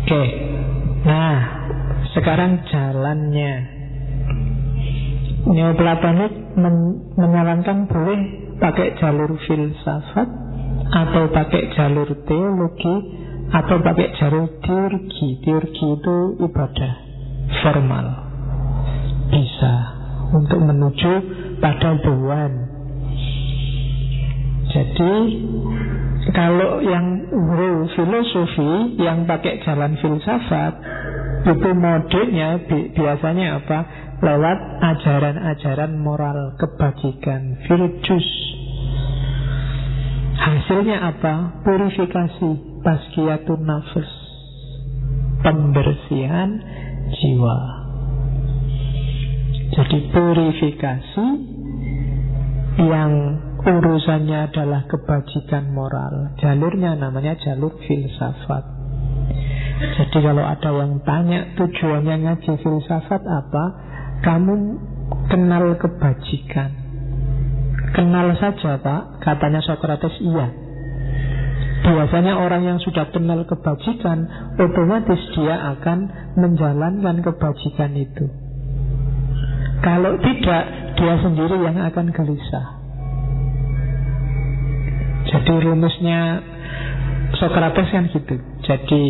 Oke. Nah, sekarang jalannya. Neoplatonik menyarankan boleh pakai jalur filsafat, atau pakai jalur teologi, atau pakai jalur teurgi. Teurgi itu ibadah formal, bisa untuk menuju pada the one. Jadi kalau yang filosofi yang pakai jalan filsafat, itu modenya biasanya apa? Lewat ajaran-ajaran moral kebajikan, virtus. Hasilnya apa? Purifikasi, tazkiyatun nafs, pembersihan jiwa. Jadi purifikasi yang urusannya adalah kebajikan moral, jalurnya namanya jalur filsafat. Jadi kalau ada yang tanya tujuannya ngaji filsafat apa, kamu kenal kebajikan. Kenal saja Pak, katanya Socrates, iya. Biasanya orang yang sudah kenal kebajikan, otomatis dia akan menjalankan kebajikan itu. Kalau tidak, dia sendiri yang akan gelisah. Jadi rumusnya Socrates kan gitu. Jadi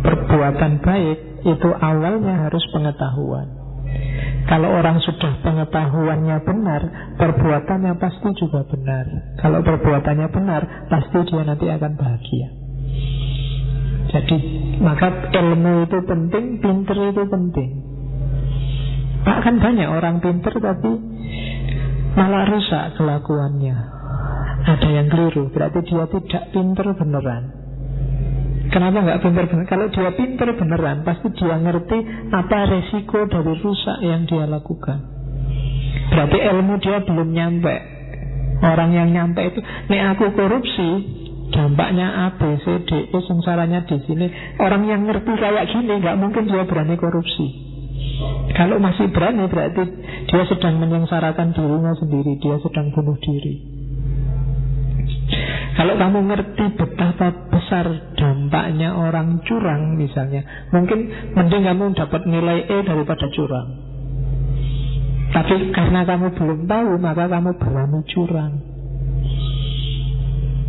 perbuatan baik itu awalnya harus pengetahuan. Kalau orang sudah pengetahuannya benar, perbuatannya pasti juga benar. Kalau perbuatannya benar, pasti dia nanti akan bahagia. Jadi maka ilmu itu penting, pinter itu penting. Kan banyak orang pinter tapi malah rusak kelakuannya. Ada yang keliru, berarti dia tidak pinter beneran. Kenapa nggak pinter beneran? Kalau dia pinter beneran, pasti dia ngerti apa resiko dari rusak yang dia lakukan. Berarti ilmu dia belum nyampe. Orang yang nyampe itu, nek aku korupsi, dampaknya A, B, C, D, E, sengsaranya di sini. Orang yang ngerti kayak gini, nggak mungkin dia berani korupsi. Kalau masih berani, berarti dia sedang menyengsarakan dirinya sendiri, dia sedang bunuh diri. Kalau kamu ngerti betapa besar dampaknya orang curang misalnya, mungkin mending kamu dapat nilai E daripada curang. Tapi karena kamu belum tahu, maka kamu berani curang.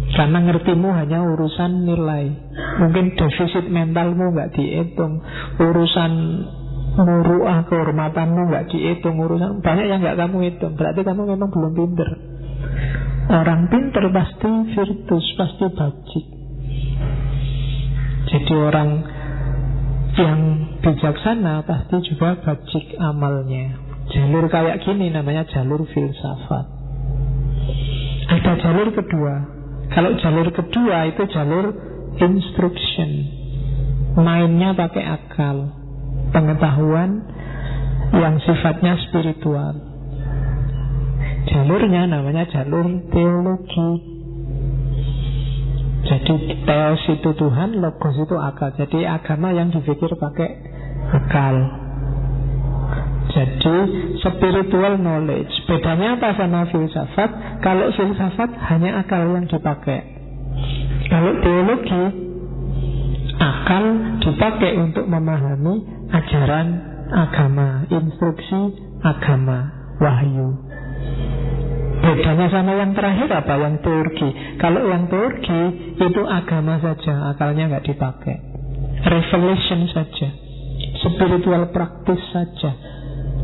Karena ngertimu hanya urusan nilai. Mungkin defisit mentalmu nggak dihitung, urusan muruah kehormatanmu nggak dihitung, urusan banyak yang nggak kamu hitung. Berarti kamu memang belum pinter. Orang pinter pasti virtus, pasti bajik. Jadi orang yang bijaksana pasti juga bajik amalnya. Jalur kayak gini namanya jalur filsafat. Ada jalur kedua. Kalau jalur kedua itu jalur instruction. Mainnya pakai akal, pengetahuan yang sifatnya spiritual. Jalurnya namanya jalur teologi. Jadi teos itu Tuhan, logos itu akal. Jadi agama yang dipikir pakai akal. Jadi spiritual knowledge. Bedanya apa sama filsafat? Kalau filsafat hanya akal yang dipakai. Kalau teologi, akal dipakai untuk memahami ajaran agama, instruksi agama, wahyu. Bedanya sama yang terakhir apa? Yang teurgi. Kalau yang teurgi itu agama saja, akalnya nggak dipakai. Revelation saja, spiritual practice saja.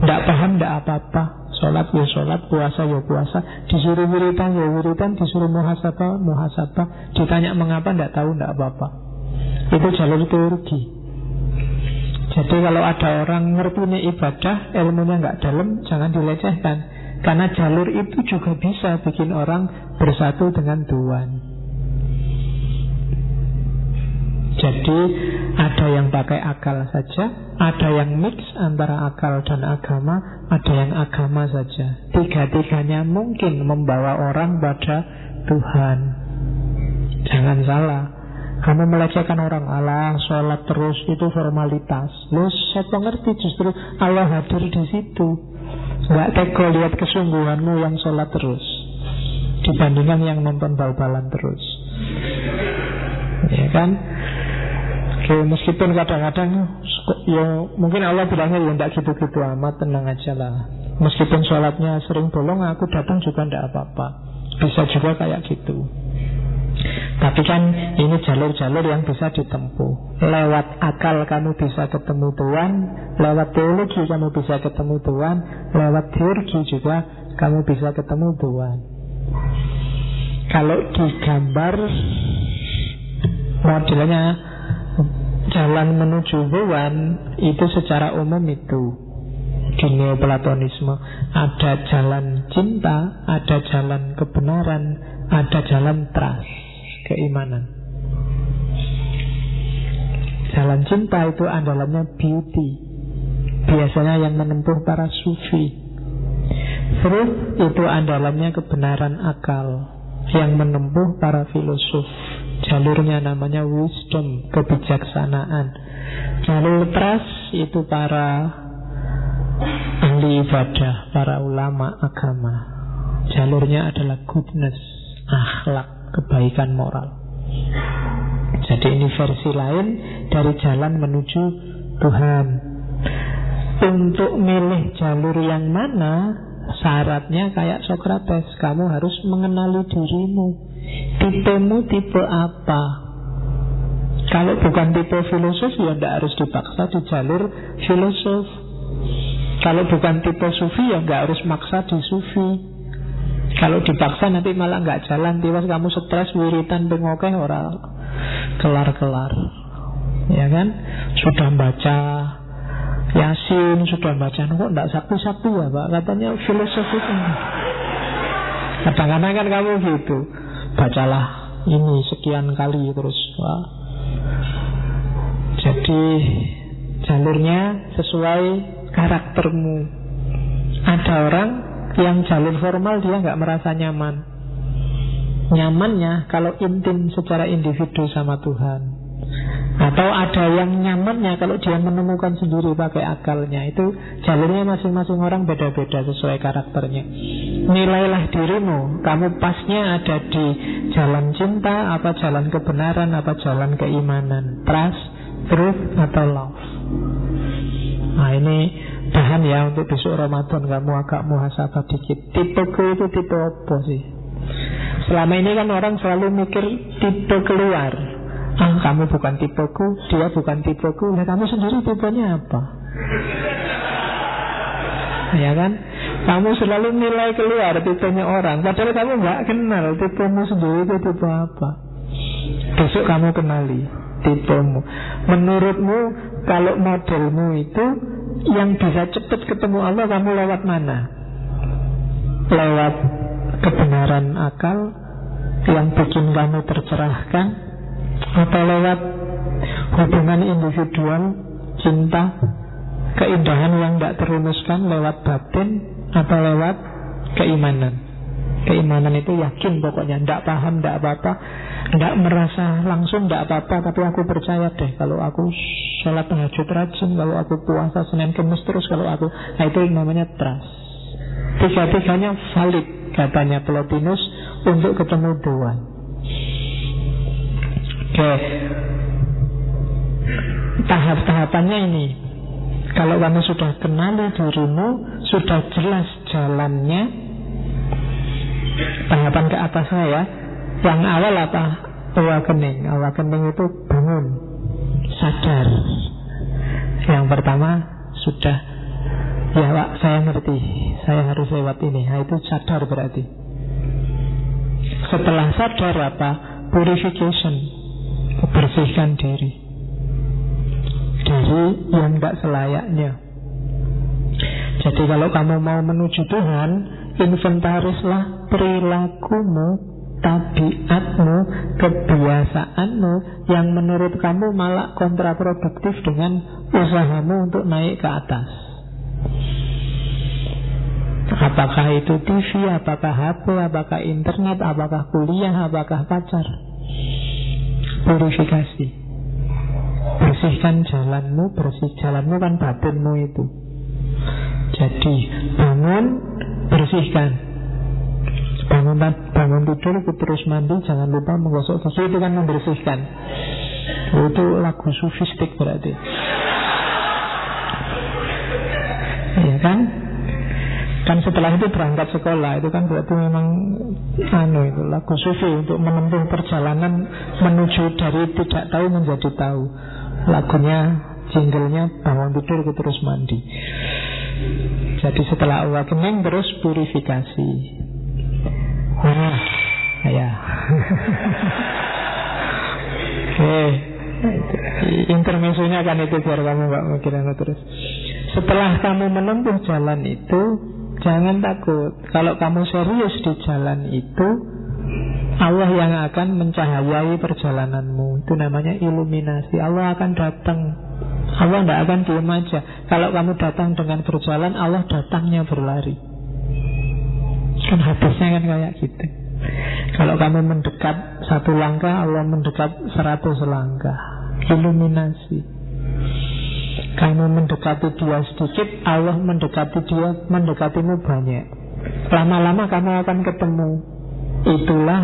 Nggak paham, nggak apa-apa. Sholat ya sholat, puasa ya puasa. Disuruh wiridan ya wiridan, disuruh muhasabah, muhasabah. Ditanya mengapa, nggak tahu, nggak apa-apa. Itu jalur teurgi. Jadi kalau ada orang ngerti ini ibadah, ilmunya nggak dalam, jangan dilecehkan. Karena jalur itu juga bisa bikin orang bersatu dengan Tuhan. Jadi ada yang pakai akal saja, ada yang mix antara akal dan agama, ada yang agama saja. Tiga-tiganya mungkin membawa orang pada Tuhan. Jangan salah, kamu melecehkan orang, Allah sholat terus itu formalitas. Loh, siapa ngerti justru Allah hadir di situ. Gak tega lihat kesungguhanmu yang sholat terus dibandingkan yang nonton bal-balan terus. Ya kan? Oke. Oke, meskipun kadang-kadang ya mungkin Allah bilangnya ya tidak gitu-gitu amat, tenang aja lah. Meskipun sholatnya sering bolong, aku datang juga tidak apa-apa. Bisa juga kayak gitu. Tapi kan ini jalur-jalur yang bisa ditempuh. Lewat akal kamu bisa ketemu Tuhan, lewat teologi kamu bisa ketemu Tuhan, lewat teologi juga kamu bisa ketemu Tuhan. Kalau digambar modelnya jalan menuju Tuhan itu secara umum itu di Neoplatonisme ada jalan cinta, ada jalan kebenaran, ada jalan trust, keimanan. Jalan cinta itu andalannya beauty, biasanya yang menempuh para sufi. Truth itu andalannya kebenaran akal, yang menempuh para filosof. Jalurnya namanya wisdom, kebijaksanaan. Jalur trust itu para ahli ibadah, para ulama agama. Jalurnya adalah goodness, akhlak, kebaikan moral. Jadi ini versi lain dari jalan menuju Tuhan. Untuk milih jalur yang mana, syaratnya kayak Sokrates, kamu harus mengenali dirimu. Tipemu tipe apa? Kalau bukan tipe filosof ya tidak harus dipaksa di jalur filosof. Kalau bukan tipe sufi ya nggak harus maksa di sufi. Kalau dipaksa nanti malah nggak jalan, tiba kamu stres wiritan bengokeh orang kelar-kelar. Ya kan? Sudah baca Yasin, sudah baca kok enggak sapu-sapu ya Pak, katanya filosofi itu. Kadang-kadang kan kamu gitu, bacalah ini sekian kali terus. Wah. Jadi jalurnya sesuai karaktermu. Ada orang yang jalur formal dia nggak merasa nyaman. Nyamannya kalau intim secara individu sama Tuhan. Atau ada yang nyamannya kalau dia menemukan sendiri pakai akalnya. Itu jalurnya masing-masing orang beda-beda sesuai karakternya. Nilailah dirimu, kamu pasnya ada di jalan cinta, apa jalan kebenaran, apa jalan keimanan, trust, truth, atau love. Nah ini bahan ya untuk besok Ramadan kamu agak muhasabah dikit. Tipeku itu tipe apa sih? Selama ini kan orang selalu mikir tipe keluar. Kamu bukan tipeku, dia bukan tipeku. Nah kamu sendiri tipenya apa? Ya kan? Kamu selalu nilai keluar tipenya orang, padahal kamu nggak kenal tipemu sendiri itu tipe apa. Besok kamu kenali tipemu. Menurutmu kalau modelmu itu yang bisa cepat ketemu Allah, kamu lewat mana? Lewat kebenaran akal yang bikin kamu tercerahkan, atau lewat hubungan individual, cinta, keindahan yang tidak terumuskan lewat batin, atau lewat keimanan. Keimanan itu yakin pokoknya, tidak paham, tidak apa-apa, tidak merasa langsung, tidak apa-apa, tapi aku percaya deh kalau aku sholat tahajud rajin, kalau aku puasa Senin Kemis terus, kalau aku, nah itu namanya trust. Tiga-tiganya valid katanya Plotinus untuk ketemu Tuhan. Oke, tahap-tahapannya ini. Kalau kamu sudah kenali dirimu, sudah jelas jalannya. Tahapan ke atasnya ya. Yang awal apa? Awakening. Awakening itu bangun, sadar. Yang pertama sudah, ya Pak, saya ngerti, saya harus lewat ini. Nah itu sadar berarti. Setelah sadar apa? Purification, bersihkan diri dari yang tidak selayaknya. Jadi kalau kamu mau menuju Tuhan, inventarislah perilakumu, tabiatmu, kebiasaanmu yang menurut kamu malah kontraproduktif dengan usahamu untuk naik ke atas. Apakah itu TV, apakah HP, apakah internet, apakah kuliah, apakah pacar. Purifikasi, bersihkan jalanmu. Bersih jalanmu kan batinmu itu. Jadi bangun, bersihkan. Bangun tidur, terus mandi, jangan lupa menggosok gigi, itu kan membersihkan. Itu lagu sufistik berarti. Iya kan? Kan setelah itu berangkat sekolah, itu kan berarti memang itu lagu sufi untuk menempuh perjalanan menuju dari tidak tahu menjadi tahu. Lagunya, jinglenya bangun tidur terus mandi. Jadi setelah awakening terus purifikasi. Ya. Oke. Intermezzonya kan itu biar kamu gak mikirin terus. Setelah kamu menempuh jalan itu, jangan takut. Kalau kamu serius di jalan itu, Allah yang akan mencahayai perjalananmu. Itu namanya iluminasi. Allah akan datang. Allah tidak akan diam aja. Kalau kamu datang dengan berjalan, Allah datangnya berlari. Kan hadisnya kan kayak gitu. Kalau kamu mendekat 1 langkah, Allah mendekat 100 langkah. Iluminasi. Kamu mendekati dia sedikit, Allah mendekatimu banyak. Lama-lama kamu akan ketemu. Itulah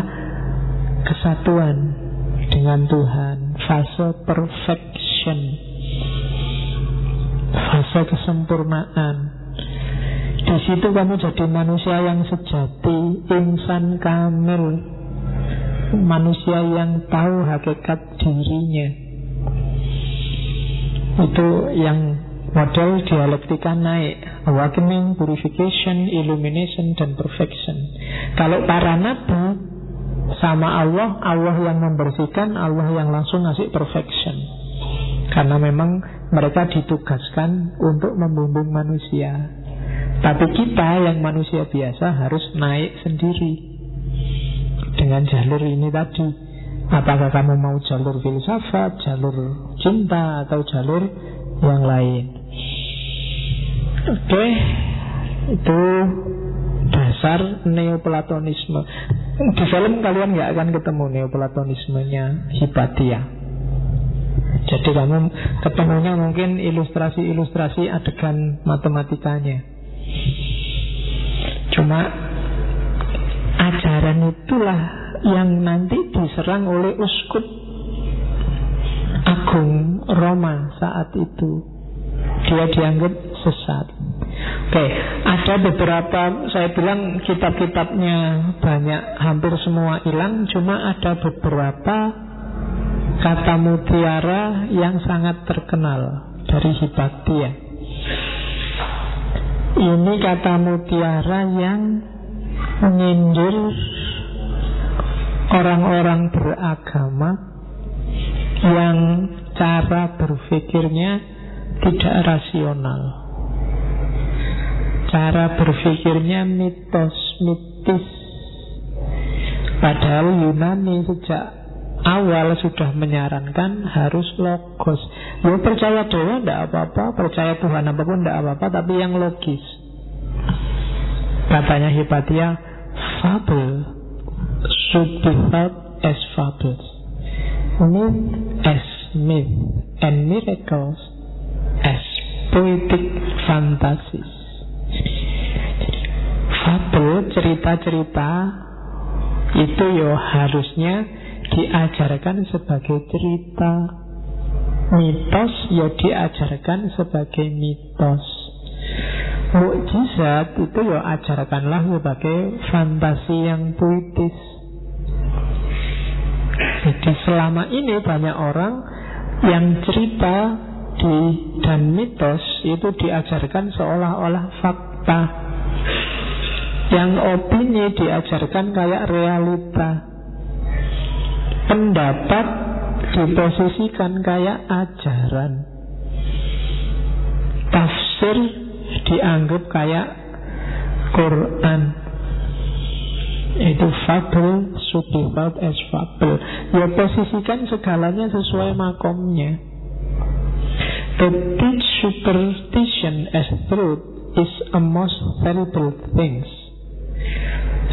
kesatuan dengan Tuhan. Fase perfection, fase kesempurnaan. Di situ kamu jadi manusia yang sejati, insan kamil, manusia yang tahu hakikat dirinya. Itu yang model dialektika naik. Awakening, purification, illumination, dan perfection. Kalau para nabi sama Allah, Allah yang membersihkan, Allah yang langsung ngasih perfection. Karena memang mereka ditugaskan untuk membimbing manusia. Tapi kita yang manusia biasa harus naik sendiri dengan jalur ini tadi. Apakah kamu mau jalur filsafat, jalur cinta, atau jalur yang lain? Oke, itu dasar neoplatonisme. Di film kalian gak akan ketemu neoplatonismenya Hypatia. Jadi kamu ketemunya mungkin ilustrasi-ilustrasi adegan matematikanya. Cuma ajaran itulah yang nanti diserang oleh uskup agung Roma saat itu. Dia dianggap sesat. Oke, ada beberapa, saya bilang kitab-kitabnya banyak, hampir semua hilang. Cuma ada beberapa kata mutiara yang sangat terkenal dari Hypatia. Ini kata mutiara yang menyindir orang-orang beragama yang cara berpikirnya tidak rasional. Cara berpikirnya mitos-mitis. Padahal Yunani sejak awal sudah menyarankan harus logos. Ya percaya dewa tidak apa-apa, percaya Tuhan apapun tidak apa-apa, tapi yang logis. Katanya Hypatia, fable should be thought as fables, myth as myth, and miracles as poetic fantasies. Fabel, cerita-cerita itu yo harusnya diajarkan sebagai cerita. Mitos yo diajarkan sebagai mitos. Mukjizat itu yo ajarkanlah sebagai fantasi yang puitis. Jadi selama ini banyak orang yang cerita dan mitos itu diajarkan seolah-olah fakta. Yang opini diajarkan kayak realita. Pendapat diposisikan kayak ajaran. Tafsir dianggap kayak Quran. Itu fable, should be thought as fable. Ya posisikan segalanya sesuai makomnya. To teach superstition as truth is a most terrible thing.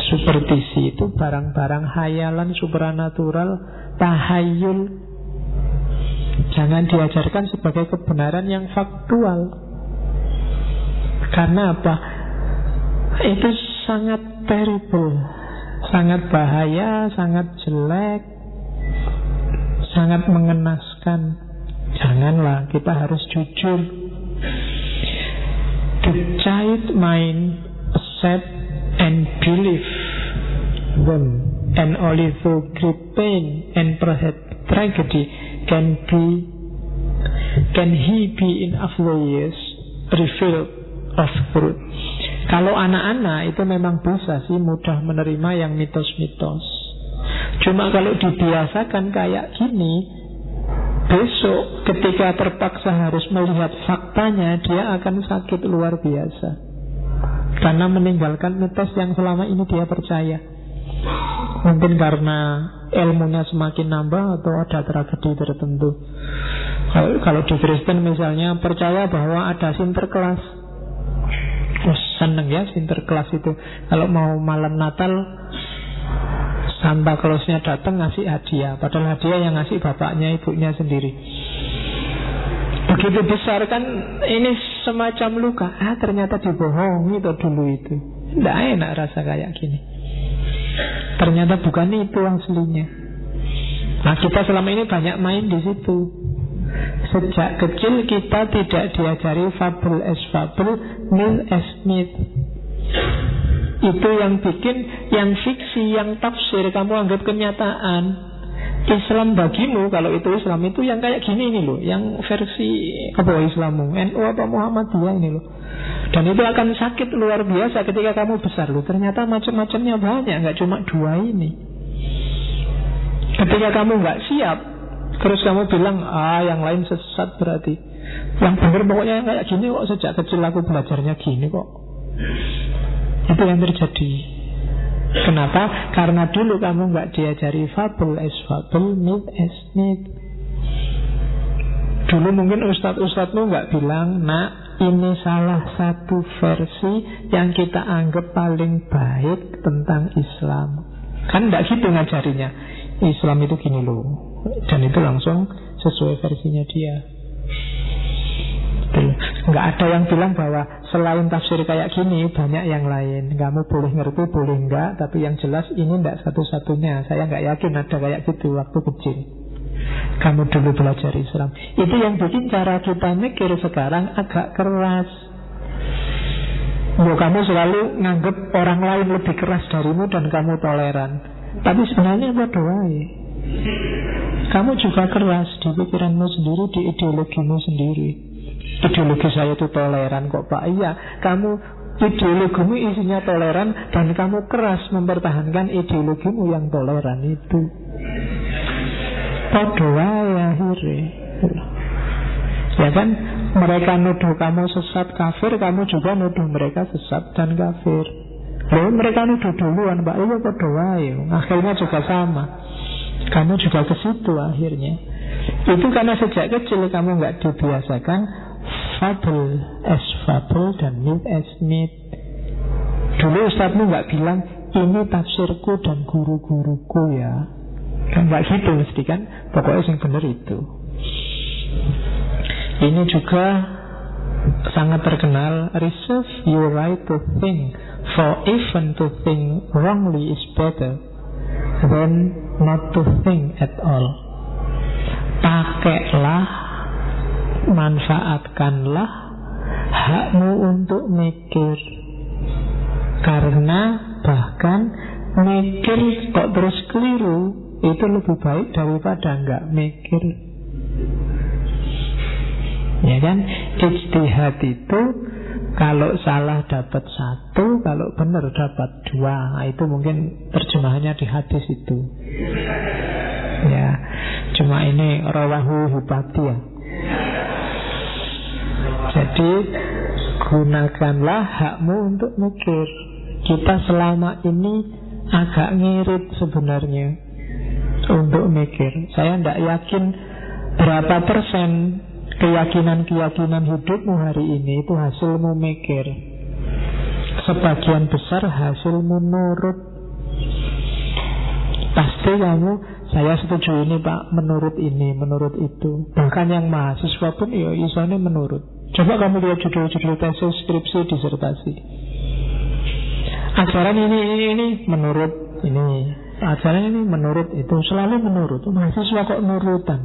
Superstisi itu barang-barang hayalan supranatural, tahayul. Jangan diajarkan sebagai kebenaran yang faktual. Karena apa? Itu sangat terrible, sangat bahaya, sangat jelek, sangat mengenaskan. memuaskan. Janganlah, kita harus jujur. The child mind accept and believe them, and only through great pain and perhaps tragedy can he be in after years revealed of truth. Kalau anak-anak itu memang bisa sih mudah menerima yang mitos-mitos. Cuma kalau dibiasakan kayak gini, besok ketika terpaksa harus melihat faktanya, dia akan sakit luar biasa. Karena meninggalkan mitos yang selama ini dia percaya. Mungkin karena ilmunya semakin nambah atau ada tragedi tertentu. Kalau di Kristen misalnya percaya bahwa ada Sinterklas. Oh, seneng ya Sinterklas itu. Kalau mau malam Natal, Santa Clausnya datang ngasih hadiah, padahal hadiah yang ngasih bapaknya, ibunya sendiri. Begitu besar kan ini semacam luka. Ternyata dibohongi itu dulu itu. Tidak enak rasa kayak gini. Ternyata bukan itu aslinya. Nah, kita selama ini banyak main di situ. Sejak kecil kita tidak diajari fable as fable, myth as myth. Itu yang bikin yang fiksi, yang tafsir kamu anggap kenyataan. Islam bagimu, kalau itu Islam itu yang kayak gini ini loh, yang versi apa Islammu, NU apa Muhammadiyah ini loh. Dan itu akan sakit luar biasa ketika kamu besar loh. Ternyata macam-macamnya banyak, nggak cuma dua ini. Ketika kamu nggak siap, terus kamu bilang yang lain sesat berarti. Yang benar pokoknya kayak gini kok, sejak kecil aku belajarnya gini kok. Itu yang terjadi. Kenapa? Karena dulu kamu nggak diajari fable as fable, myth as myth. Dulu mungkin ustadz-ustadzmu nggak bilang, nak, ini salah satu versi yang kita anggap paling baik tentang Islam. Kan nggak gitu ngajarinya. Islam itu gini loh. Dan itu langsung sesuai versinya dia. Nggak ada yang bilang bahwa selain tafsir kayak gini banyak yang lain. Kamu boleh ngerti, boleh enggak, tapi yang jelas ini enggak satu-satunya. Saya nggak yakin ada kayak gitu waktu kecil. Kamu dulu belajar Islam. Itu yang bikin cara kita mikir sekarang agak keras. Kamu selalu nganggap orang lain lebih keras darimu dan kamu toleran. Tapi sebenarnya bodoh wae. Kamu juga keras di pikiranmu sendiri, di ideologimu sendiri. Ideologi saya itu toleran kok Pak. Iya, kamu ideologimu isinya toleran dan kamu keras mempertahankan ideologimu yang toleran itu. Podo wae akhirnya. Ya kan, mereka nuduh kamu sesat kafir, kamu juga nuduh mereka sesat dan kafir. Loh, mereka nuduh duluan, Pak. Iya podo wae. Akhirnya juga sama. Kamu juga ke situ akhirnya. Itu karena sejak kecil kamu nggak dibiasakan fable as fable dan myth as myth. Dulu ustadzmu nggak bilang ini tafsirku dan guru-guruku ya. Kan nggak gitu mesti kan. Pokoknya yang benar itu. Ini juga sangat terkenal. Reserve your right to think, for even to think wrongly is better than not to think at all. Pakailah, manfaatkanlah hakmu untuk mikir. Karena bahkan mikir kok terus keliru itu lebih baik daripada enggak mikir. Ya kan? Ijtihad itu kalau salah dapat 1, kalau benar dapat 2. Nah, itu mungkin terjemahannya di hadis itu. Ya, cuma ini rawahu hubati ya. Jadi gunakanlah hakmu untuk mikir. Kita selama ini agak ngirit sebenarnya untuk mikir. Saya tidak yakin berapa persen keyakinan-keyakinan hidupmu hari ini itu hasilmu mikir. Sebagian besar hasilmu nurut. Pasti kamu, saya setuju ini Pak, menurut ini, menurut itu. Bahkan yang mahasiswa pun ya isone menurut. Coba kamu lihat judul-judul tesis, skripsi, disertasi. Ajaran ini menurut ini. Ajaran ini menurut itu. Selalu menurut. Mahasiswa kok nurutan.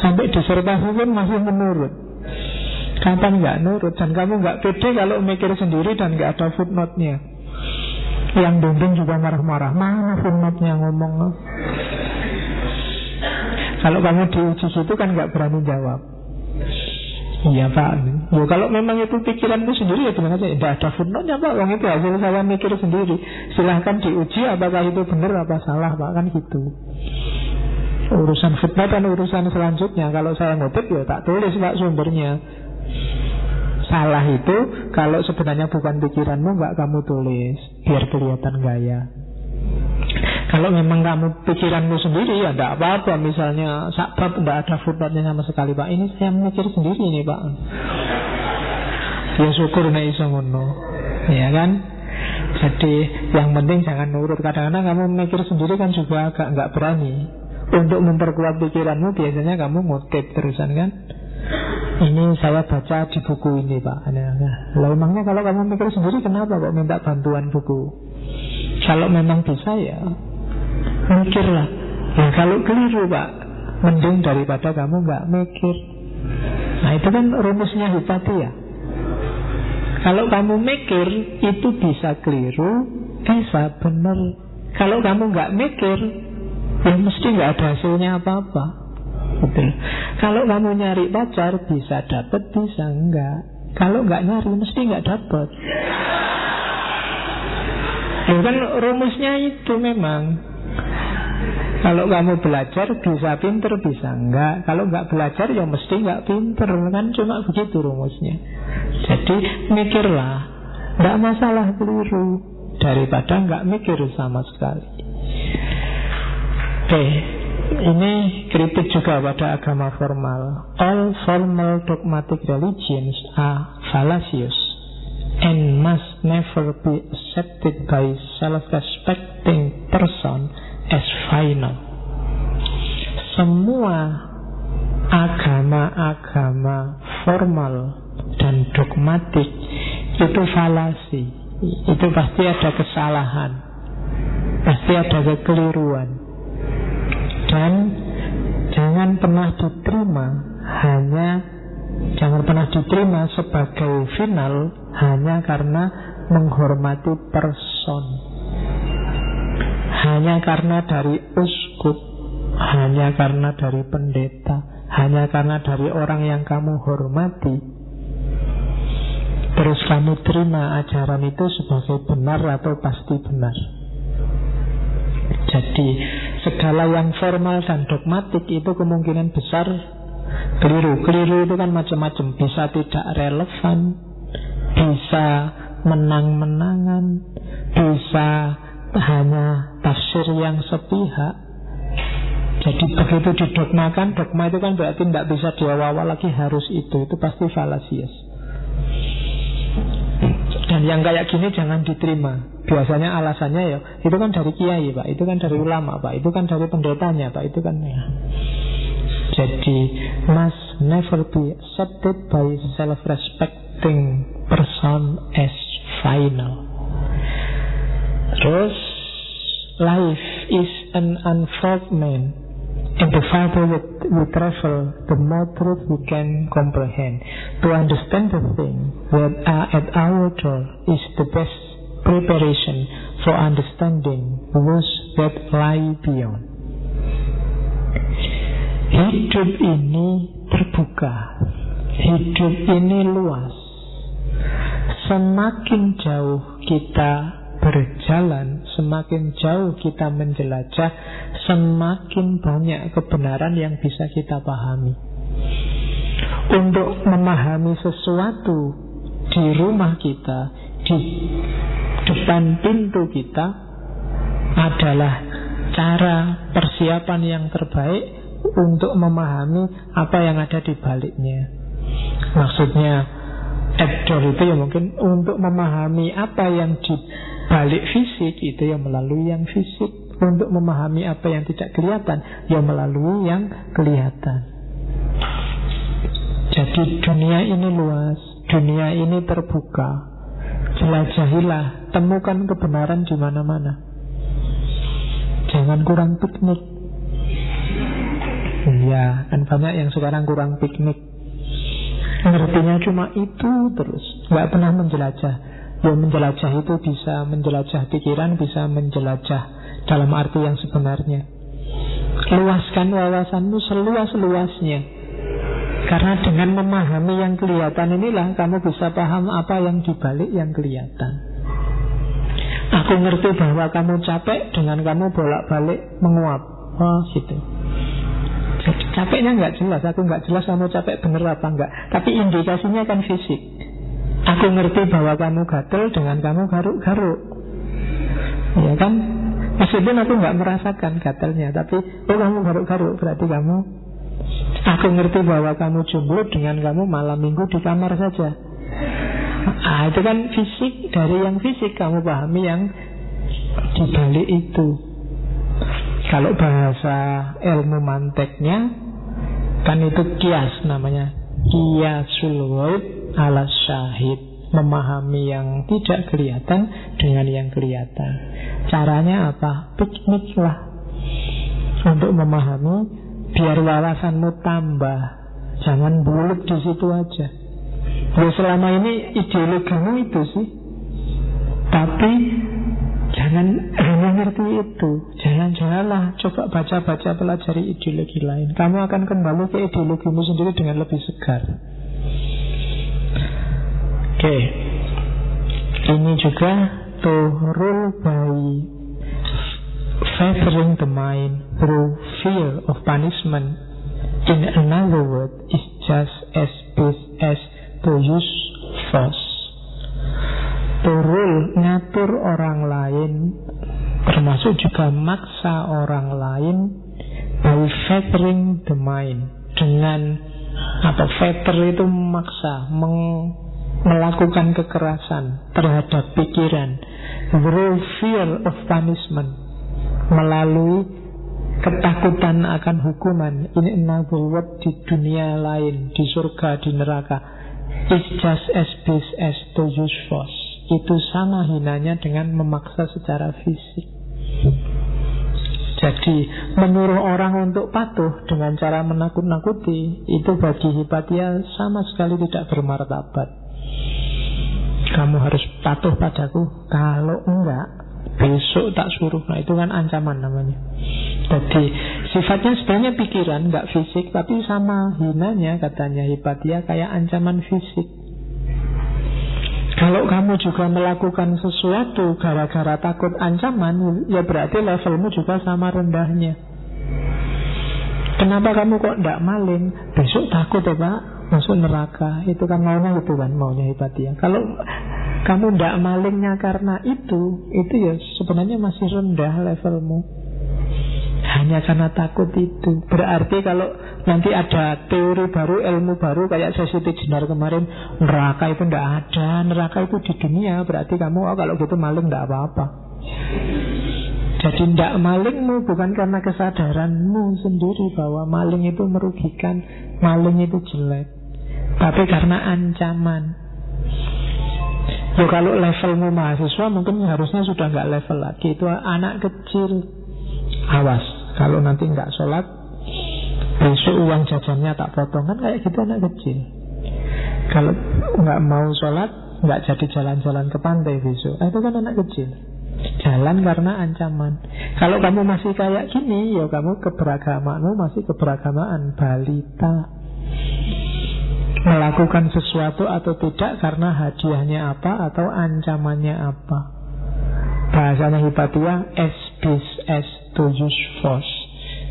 Sampai disertasi pun masih menurut. Kapan nggak nurut? Dan kamu nggak pede kalau mikir sendiri dan nggak ada footnote-nya. Yang bimbing juga marah-marah. Mana footnote-nya ngomong? Kalau kamu diuji situ kan nggak berani jawab. Iya Pak. Ya, kalau memang itu pikiranmu sendiri ya gimana saja. Tidak ada footnote-nya Pak. Yang itu hasil saya mikir sendiri. Silahkan diuji apakah itu benar apa salah Pak. Kan gitu. Urusan footnote dan urusan selanjutnya. Kalau saya ngutip ya tak tulis Pak sumbernya. Salah itu kalau sebenarnya bukan pikiranmu nggak kamu tulis biar kelihatan gaya. Kalau memang kamu pikiranmu sendiri ya tidak apa-apa. Misalnya sakbab tidak ada footnote-nya sama sekali Pak. Ini saya mikir sendiri ini Pak. Ya syukur nek iso ngono. Ya kan? Jadi yang penting jangan nurut. Kadang-kadang kamu mikir sendiri kan juga agak nggak berani. Untuk memperkuat pikiranmu biasanya kamu ngutip terusan kan. Ini saya baca di buku ini Pak. Lah emangnya kalau kamu mikir sendiri kenapa kok minta bantuan buku? Kalau memang bisa ya mikirlah. Ya kalau keliru Pak, mending daripada kamu nggak mikir. Nah itu kan rumusnya Hipatia. Kalau kamu mikir itu bisa keliru, bisa benar. Kalau kamu nggak mikir, ya mesti nggak ada hasilnya apa-apa. Betul. Kalau kamu nyari pacar bisa dapat, bisa enggak. Kalau enggak nyari mesti enggak dapat. Ya kan rumusnya itu memang. Kalau kamu belajar bisa pinter, bisa enggak. Kalau enggak belajar ya mesti enggak pinter. Kan cuma begitu rumusnya. Jadi mikirlah. Enggak masalah keliru daripada enggak mikir sama sekali. Oke. Ini kritik juga pada agama formal. All formal dogmatic religions are fallacious and must never be accepted by self-respecting person as final. Semua agama-agama formal dan dogmatik itu falasi. Itu pasti ada kesalahan, pasti ada kekeliruan. Dan jangan pernah diterima sebagai final hanya karena menghormati person, hanya karena dari uskup, hanya karena dari pendeta, hanya karena dari orang yang kamu hormati. Terus kamu terima ajaran itu sebagai benar atau pasti benar. Jadi segala yang formal dan dogmatik itu kemungkinan besar keliru. Keliru itu kan macam-macam. Bisa tidak relevan, bisa menang-menangan, bisa hanya tafsir yang sepihak. Jadi begitu didogmakan, dogma itu kan berarti tidak bisa diawal lagi harus itu pasti falasius. Dan yang kayak gini jangan diterima. Biasanya alasannya ya, itu kan dari kiai Pak, itu kan dari ulama Pak, itu kan dari pendetanya Pak, itu kan ya. Jadi must never be accepted by self-respecting person as final. Terus life is an unfoldment, and the farther we travel, the more truth we can comprehend. To understand the thing that are at our door is the best preparation for understanding those that lie beyond. Hidup ini terbuka, hidup ini luas. Semakin jauh kita berjalan, semakin jauh kita menjelajah, semakin banyak kebenaran yang bisa kita pahami. Untuk memahami sesuatu di rumah kita, di depan pintu kita, adalah cara persiapan yang terbaik untuk memahami apa yang ada di baliknya. Maksudnya outdoor itu ya mungkin untuk memahami apa yang di balik fisik itu ya melalui yang fisik. Untuk memahami apa yang tidak kelihatan ya melalui yang kelihatan. Jadi dunia ini luas, dunia ini terbuka. Jelajahilah, temukan kebenaran di mana-mana. Jangan kurang piknik. Ya, kan banyak yang sekarang kurang piknik, ngertinya cuma itu terus, nggak pernah menjelajah. Ya menjelajah itu bisa menjelajah pikiran, bisa menjelajah dalam arti yang sebenarnya. Luaskan wawasanmu seluas-luasnya. Karena dengan memahami yang kelihatan inilah kamu bisa paham apa yang dibalik yang kelihatan. Aku ngerti bahwa kamu capek dengan kamu bolak-balik menguap. Oh gitu. Jadi capeknya nggak jelas, aku nggak jelas kamu capek bener apa enggak. Tapi indikasinya kan fisik. Aku ngerti bahwa kamu gatel dengan kamu garuk-garuk. Ya kan? Meskipun aku nggak merasakan gatelnya, tapi kamu garuk-garuk berarti kamu. Aku ngerti bahwa kamu jomblo dengan kamu malam minggu di kamar saja. Itu kan fisik. Dari yang fisik kamu pahami yang dibalik itu. Kalau bahasa ilmu manteknya kan itu kias namanya. Kiasul ghaib ala syahid. Memahami yang tidak kelihatan dengan yang kelihatan. Caranya apa? Piknik lah untuk memahami. Biar wawasanmu tambah. Jangan bulut di situ aja. Ya selama ini ideologimu itu sih. Tapi jangan hanya ngerti itu. Janganlah coba baca-baca, pelajari ideologi lain. Kamu akan kembali ke ideologimu sendiri dengan lebih segar. Oke. Ini juga to rule by favoring the mind through fear of punishment, in another word, is just as base as to use force. To rule, ngatur orang lain, termasuk juga maksa orang lain, by favoring the mind. Dengan apa? Favor itu memaksa, melakukan kekerasan terhadap pikiran, through fear of punishment, melalui ketakutan akan hukuman, in another world, di dunia lain, di surga, di neraka, is just as base as to use force. Itu sama hinanya dengan memaksa secara fisik. Jadi menyuruh orang untuk patuh dengan cara menakut-nakuti, itu bagi Hipatia sama sekali tidak bermartabat. Kamu harus patuh padaku, kalau enggak besok tak suruh. Nah itu kan ancaman namanya. Jadi sifatnya sebenarnya pikiran, enggak fisik, tapi sama hinanya katanya Hipatia kayak ancaman fisik. Kalau kamu juga melakukan sesuatu gara-gara takut ancaman, ya berarti levelmu juga sama rendahnya. Kenapa kamu kok enggak maling? Besok takut ya Pak, masuk neraka. Itu kan maunya gitu kan, maunya Hipatia. Kalau kamu tidak malingnya karena itu ya sebenarnya masih rendah levelmu. Hanya karena takut itu. Berarti kalau nanti ada teori baru, ilmu baru, kayak sesi Jenar kemarin, neraka itu tidak ada, neraka itu di dunia. Berarti kamu, kalau gitu maling tidak apa-apa. Jadi tidak malingmu bukan karena kesadaranmu sendiri bahwa maling itu merugikan, maling itu jelek, tapi karena ancaman. Kalau levelmu mahasiswa mungkin harusnya sudah nggak level lagi. Itu anak kecil. Awas, kalau nanti nggak sholat, besok uang jajannya tak potong. Kan kayak gitu anak kecil. Kalau nggak mau sholat, nggak jadi jalan-jalan ke pantai besok. Itu kan anak kecil. Jalan karena ancaman. Kalau kamu masih kayak gini, ya kamu keberagamaanmu masih keberagamaan balita. Melakukan sesuatu atau tidak karena hadiahnya apa atau ancamannya apa. Bahasanya Hipatia, as base as to use force.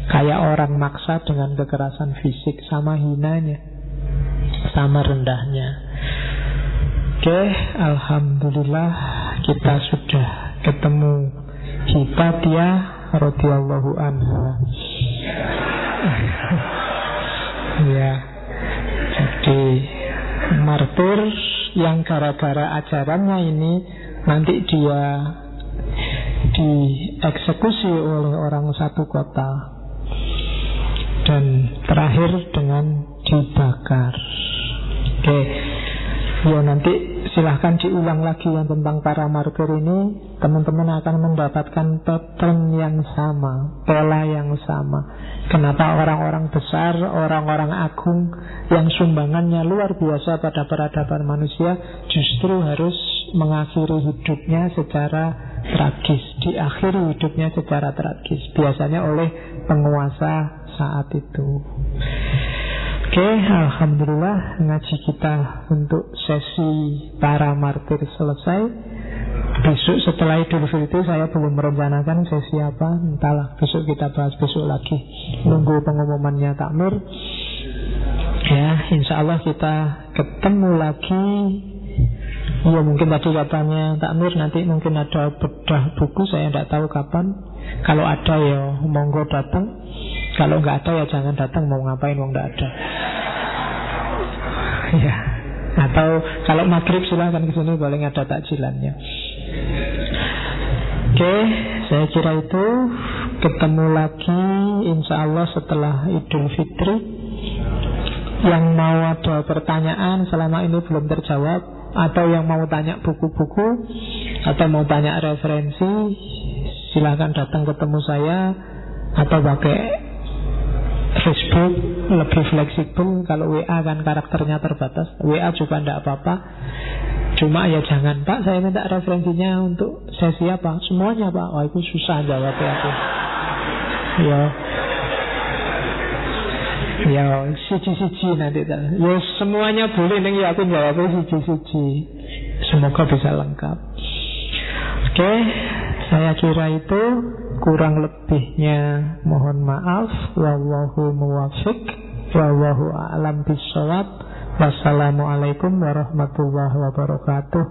Kayak orang maksa dengan kekerasan fisik, sama hinanya, sama rendahnya. Oke, alhamdulillah kita sudah ketemu Hipatia radhiyallahu anha. Ya. Jadi martir yang gara-gara ajarannya ini nanti dia dieksekusi oleh orang satu kota, dan terakhir dengan dibakar. Oke, ya nanti silahkan diulang lagi yang tentang para martir ini. Teman-teman akan mendapatkan pattern yang sama, pola yang sama. Kenapa orang-orang besar, orang-orang agung yang sumbangannya luar biasa pada peradaban manusia justru harus mengakhiri hidupnya secara tragis, diakhiri hidupnya secara tragis, biasanya oleh penguasa saat itu. Oke, alhamdulillah ngaji kita untuk sesi para martir selesai. Besok setelah Idul Fitri saya belum merencanakan sesi apa, entahlah, besok kita bahas besok lagi. Nunggu pengumumannya takmir. Ya, insya Allah kita ketemu lagi. Ya mungkin tadi katanya takmir nanti mungkin ada bedah buku, saya tidak tahu kapan. Kalau ada ya monggo datang. Kalau nggak ada ya jangan datang, mau ngapain wong nggak ada. Ya. Atau kalau maghrib silahkan ke sini, paling ada takjilannya. Oke, saya kira itu. Ketemu lagi insya Allah setelah Idul Fitri. Yang mau ada pertanyaan selama ini belum terjawab, atau yang mau tanya buku-buku, atau mau tanya referensi, silahkan datang ketemu saya. Atau pakai Facebook, lebih fleksibel. Kalau WA kan karakternya terbatas. WA juga tidak apa-apa. Cuma ya jangan, Pak saya minta referensinya untuk sesi apa. Semuanya Pak, wah itu susah jawabnya aku. Ya siji-siji nanti. Ya semuanya boleh nih, ya aku jawabnya siji-siji. Semoga bisa lengkap. Oke, saya kira itu. Kurang lebihnya mohon maaf. Wallahu muwaffiq, wallahu a'lam bishawab. Wassalamualaikum warahmatullahi wabarakatuh.